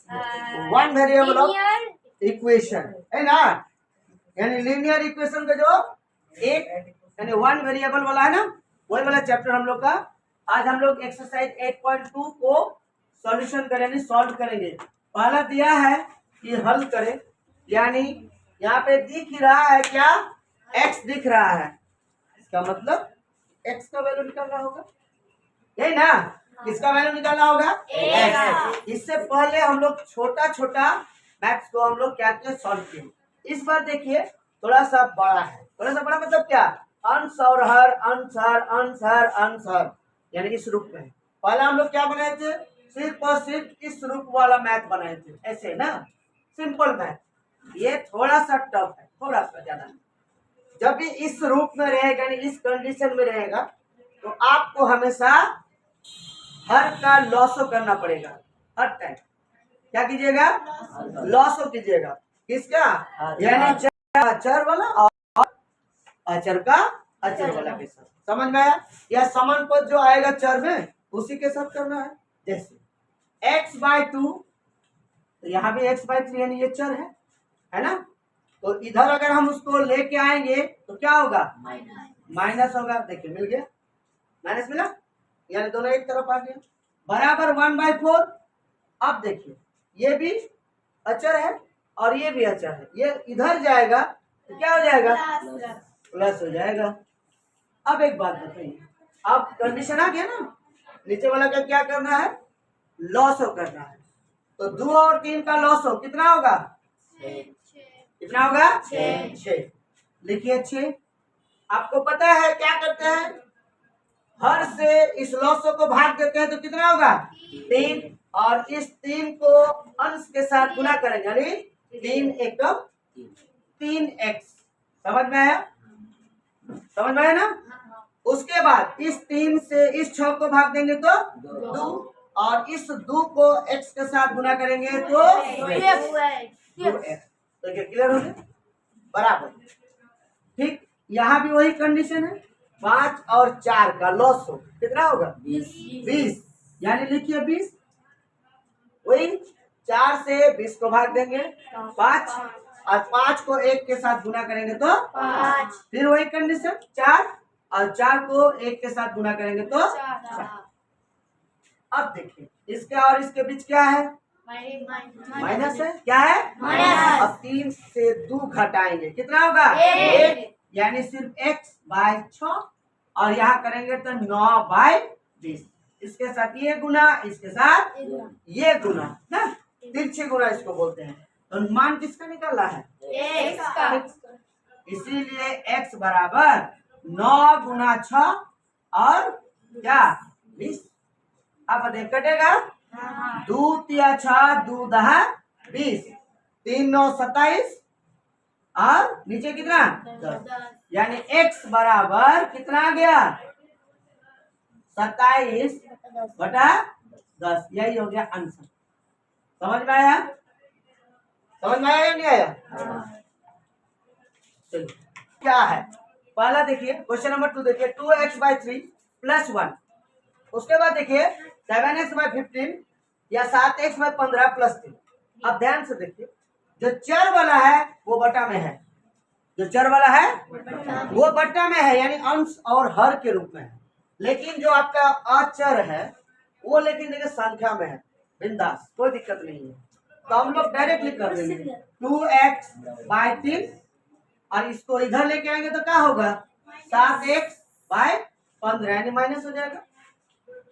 One variable of equation है ना, यानी लीनियर इक्वेशन का जो एक यानी वन वेरिएबल वाला है ना, वही वाला चैप्टर हम लोग का आज हम लोग एक्सरसाइज 8.2 को सॉल्यूशन करेंगे, सॉल्व करेंगे। पहला दिया है कि हल करें, यानी यहाँ पे दिख रहा है क्या, x दिख रहा है, इसका मतलब x का वैल्यू निकालना होगा, यही ना, किसका वैल्यू निकालना होगा, x। इससे पहले हम लोग छोटा छोटा मैथ्स को हम लोग क्या किए, सॉल्व किए। इस बार देखिए थोड़ा सा बड़ा है, थोड़ा सा बड़ा मतलब क्या, अंश और हर, अंश हर, अंश हर, अंश हर, यानी इस रूप में। पहले हम लोग क्या बनाए थे, सिर्फ और सिर्फ इस रूप वाला मैथ बनाए थे, ऐसे ना, सिंपल मैथ। ये थोड़ा सा टफ है, थोड़ा सा ज्यादा। जब भी इस रूप में रहेगा, यानी इस कंडीशन में रहेगा, तो आपको हमेशा हर का लॉसो करना पड़ेगा, हर टाइम क्या कीजिएगा, लॉसो कीजिएगा, किसका, यानी चर वाला और अचर का अचर वाला के साथ। समझ में आया, या समान पद जो आएगा चर में उसी के साथ करना है। जैसे x/2, तो यहाँ भी x/3 यानी ये चर है ना, तो इधर अगर हम उसको लेके आएंगे तो क्या होगा, माइनस होगा। देखिए मिल गया, माइनस मिला, यानी दोनों एक तरफ आ गया, बराबर 1/4। अब देखिए ये भी अचर है और ये भी अचर है, ये इधर जाएगा तो क्या हो जाएगा, प्लस हो जाएगा। अब एक बात बताइए, अब कंडीशन आ गया ना, नीचे वाला का क्या करना है, लॉसो करना है। तो 2 और 3 का लॉसो कितना होगा, कितना होगा, 6। लिखिए 6। आपको पता है क्या करते हैं, हर से इस लॉसो को भाग देते हैं तो कितना होगा, 3, और इस 3 को अंश के साथ गुना करेंगे, यानी 3 एकम 3x। समझ में आया, समझ में आया ना। उसके बाद इस 3 से इस 6 को भाग देंगे तो 2, और इस 2 को x के साथ गुना करेंगे तो 2x। तो क्या क्लियर हो गया, बराबर। ठीक, यहाँ भी वही कंडीशन है, 5 और 4 का लॉस हो कितना होगा, 20, यानी लिखिए 20। वही 4 से 20 को भाग देंगे 5, और 5 को 1 के साथ गुना करेंगे तो 5। फिर वही कंडीशन 4, और 4 को 1 के साथ गुना करेंगे तो 4। अब देखिए इसके और इसके बीच क्या है, माइनस है, क्या है, माइनस। अब 3 से 2 घटाएंगे कितना होगा, 1, यानी सिर्फ x/6, और यहाँ करेंगे तो 9/20। इसके साथ ये गुना, इसके साथ ये गुना ना, तिरछे गुना इसको बोलते हैं। तो मान किसका निकल रहा है, x का। इसीलिए x बराबर 9 गुना 6 और क्या 20। अब देख कटेगा, 2 तिया 6, 2 दहा 20, 3 9 27, और नीचे कितना 10, यानी x बराबर कितना आ गया, 27/10। यही हो गया आंसर। समझ में आया, समझ में आया या नहीं आया, चलिए क्या है। पहला देखिए क्वेश्चन नंबर 2 देखिए, 2x/3 + 1। उसके बाद देखिए 7x/15 या 7x/15 + 3। अब ध्यान से देखिए, जो चर वाला है वो बटा में है, जो चर वाला है वो बटा में है, यानी अंश और हर के रूप में है। लेकिन जो आपका अचर है वो लेकिन देखिए संख्या में है, बिंदास, कोई दिक्कत नहीं है। तो हम लोग डायरेक्टली कर देंगे 2x/3, और इसको इधर लेके आएंगे तो क्या होगा, 7x/15, यानी माइनस हो जाएगा।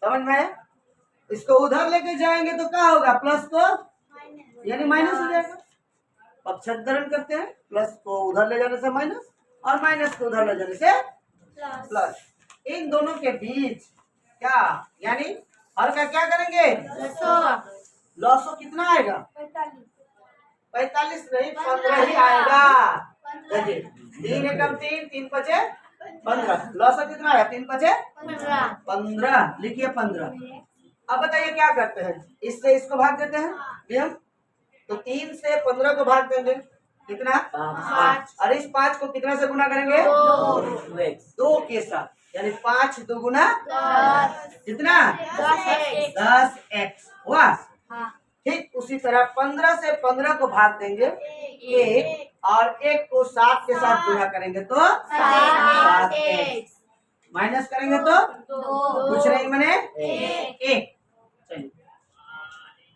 समझ में आया, इसको उधर लेके जाएंगे तो क्या होगा, प्लस को यानी माइनस हो जाएगा। पक्षांतरण करते हैं, प्लस को उधर ले जाने से माइनस, और माइनस को उधर ले जाने से प्लस। इन दोनों के बीच क्या, यानी हर का क्या करेंगे, लॉसो कितना आएगा, 45 नहीं 15 ही आएगा। देखिए 3 एकम 3, 3 पचे 15, लॉसो कितना आया, 3 पचे 15, लिखिए 15। अब बताइए क्या करते हैं, इससे इसको भाग देते हैं नियम, तो 3 से 15 को भाग देंगे कितना, 5, और इस 5 को कितना से गुना करेंगे, 2 के साथ, यानी 5 2 गुना कितना, 10x हुआ। ठीक उसी तरह 15 से 15 को भाग देंगे 1 और 1 को 7 के साथ गुणा करेंगे तो 7x माइनस करेंगे तो कुछ नहीं बने 1। चलिए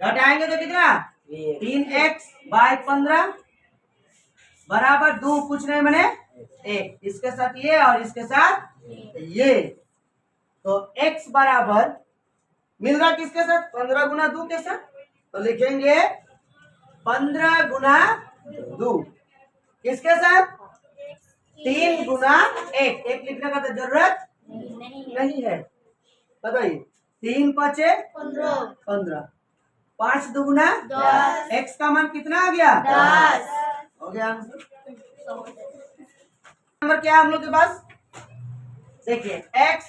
घटाएंगे तो कितना 3x/15 बराबर 2 कुछ नहीं बने 1। इसके साथ ये और इसके साथ ये, तो x बराबर मिल रहा किसके साथ 15 गुना 2 के साथ, तो लिखेंगे 15 गुना 2 किसके साथ 3 गुना 1। एक लिखने का तो जरूरत नहीं है। बताइए 3 5 15 5 दुगुना 10 x का मान कितना आ गया 10 हो गया आंसर। नंबर क्या है हम लोग के पास देखिए x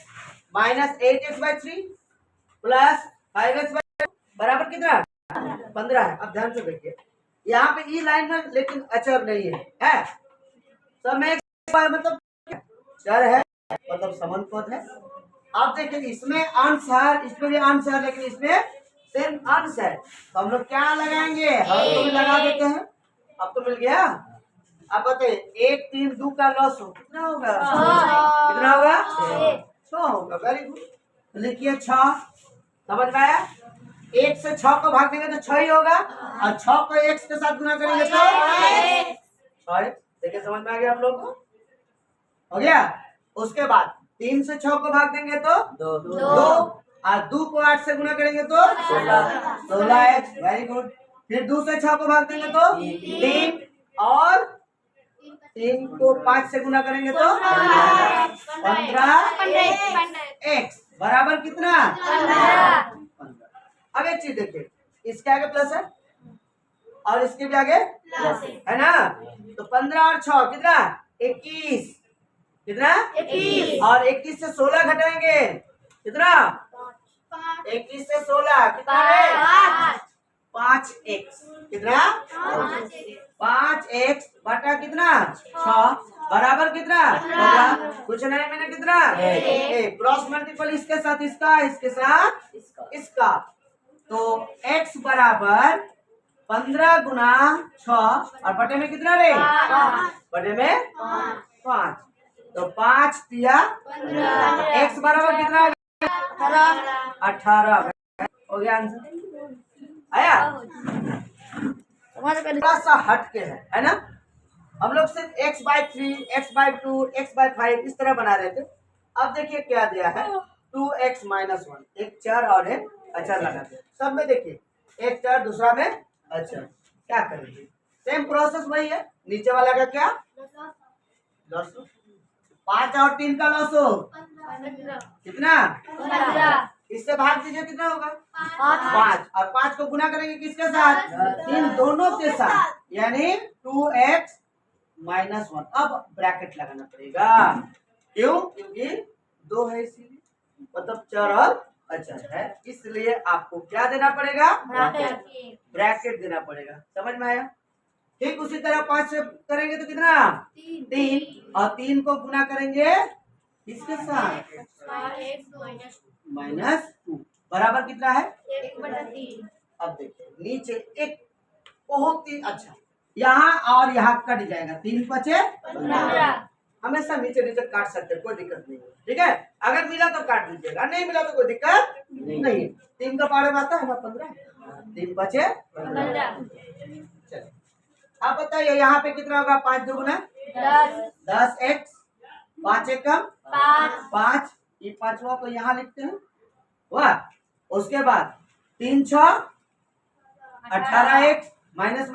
minus 8x/3 plus 5x/2 बराबर कितना 15 है। अब ध्यान से देखिए यहाँ पे ई लाइन में लेकिन अचर नहीं है सब में मतलब चर है मतलब समान पद है। अब देखिए इसमें अंश है इसमें भी अंश है लेकिन इसमें सिर्फ अंश है, तो हम लोग क्या लगाएंगे हर को भी लगा देते हैं। अब तो मिल गया। अब बताइए 1 3 2 का लॉस हो कितना होगा कितना होगा 6 होगा। वेरी गुड लिखिए 6 समझ में आया। 1 से 6 को भाग देंगे तो 6 ही होगा और 6 को 1 के साथ गुना करेंगे तो 6। देखिए समझ में आ गया आप लोग को हो गया। उसके बाद 3 से 6 को भाग देंगे तो 2 और 2 को 8 से गुना करेंगे तो 16x। Very good. फिर 2 से 6 को भाग देंगे तो 3 और 3 को 5 से गुना करेंगे तो 15x बराबर कितना 15। अब एक चीज देखिए इसके आगे प्लस है और इसके भी आगे है ना, तो 15 और 6 कितना 21 कितना 21 और 21 से 16 घटाएंगे कितना 21 से 16 कितना है 5x कितना 5x बटा कितना 6 बराबर कितना कुछ नहीं मैंने कितना क्रॉस मल्टीपल इसके साथ इसका तो x बराबर 15 गुना 6 और बटे में कितना रे बटे में 5 तो 5 दिया x बराबर कितना 18 हो गया आंसर आया। थोड़ा सा हट के है ना, हम लोग सिर्फ x/3 x/2 x/5 इस तरह बना रहे थे। अब देखिए क्या दिया है 2x - 1 एक चर और एक अचर लगाते हैं। सब में देखिए एक चर दूसरा में अचर क्या करेंगे सेम प्रोसेस वही है। नीचे वाला का क्या लॉस 5 और 3 का लॉस हो कितना इससे भाग दीजिए कितना होगा 5 और 5 को गुना करेंगे किसके साथ इन दोनों के साथ यानी 2x - 1। अब ब्रैकेट लगाना पड़ेगा क्यों क्योंकि 2 है इसीलिए मतलब चर और अचर है इसलिए आपको क्या देना पड़ेगा ब्रैकेट देना पड़ेगा। समझ में आया। ठीक उसी तरह 5 से करेंगे तो कितना 3 और 3 को गुना करेंगे किसके साथ -2 बराबर कितना है 1/3। अब देखिए नीचे एक बहुत ही अच्छा यहाँ और यहाँ कट जाएगा 3 × 5 = 15। हमेशा नीचे काट सकते कोई दिक्कत नहीं है ठीक है। अगर मिला तो काट दीजिएगा नहीं मिला तो कोई दिक्कत नहीं। 3 का पारे में आता है ना 15 3 × 5 = 15। चलिए आप बताइए यहाँ पे कितना होगा 5 दुगुना 10x 5 एकम 5 ये 5वां को यहाँ लिखते हैं वाह। उसके बाद 3 × 6 18x माइनस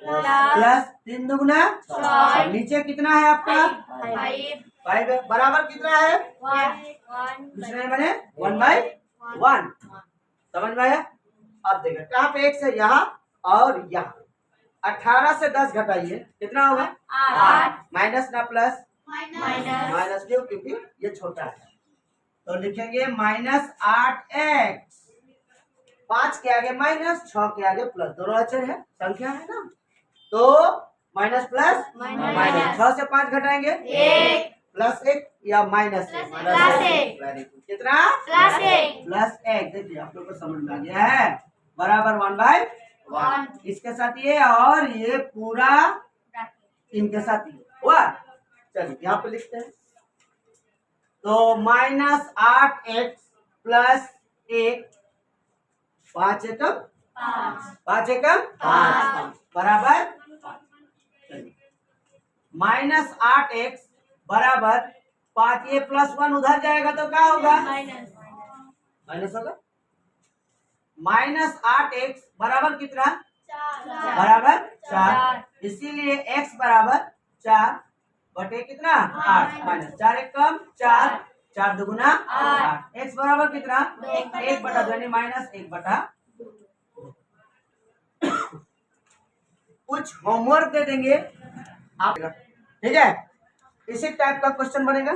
प्लस 3 दुगुना नीचे कितना है आपका 5 बराबर कितना है 1 नहीं बने 1/1। समझ में आया। अब देखिए कहाँ पे x है यहाँ और यहाँ 18 से 10 घटाइए कितना होगा 8 माइनस ना प्लस माइनस क्यों क्योंकि ये छोटा है तो लिखेंगे -8x 5 के आगे माइनस 6 के आगे प्लस दोनों अचर है संख्या है ना तो माइनस प्लस माइनस 6 से 5 घटाएंगे +1 या माइनस कितना +1। देखिए आप लोग को समझ में आ गया है बराबर 1/1, इसके साथ ये और ये पूरा इनके साथ ये हुआ। चलिए यहाँ पे लिखते हैं, तो -8x प्लस 1, 5 एकम 5 एकम 5 बराबर -8x बराबर 5, ये +1 उधर जाएगा तो क्या होगा, माइनस होगा। -8x बराबर कितना, बराबर 4, इसीलिए x बराबर 4 बटे कितना 8, -4 एकम 4, 4 दुगुना 8, x बराबर कितना 1/2 यानी -1/2। कुछ होमवर्क दे देंगे आप, ठीक है, इसी टाइप का क्वेश्चन बनेगा।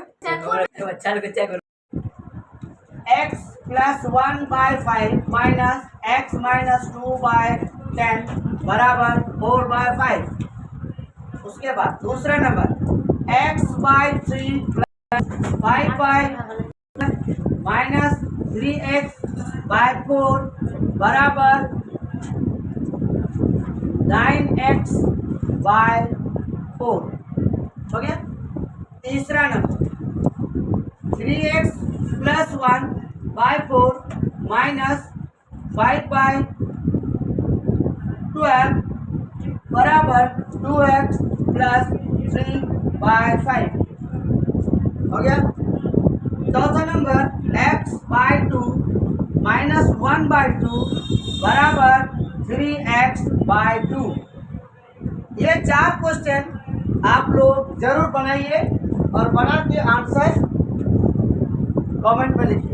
x + 1/5 माइनस x - 2/10 बराबर 4/5। उसके बाद दूसरा नंबर x/3 + 5/, -3x/4 बराबर 9x/4 हो गया। तीसरा नंबर 3x + 1/4 -5/12 बराबर 2x + 3/5 हो गया। चौथा नंबर x/2 - 1/2 बराबर 3x/2। ये 4 क्वेश्चन आप लोग जरूर बनाइए और बना के आंसर कमेंट में लिखिए।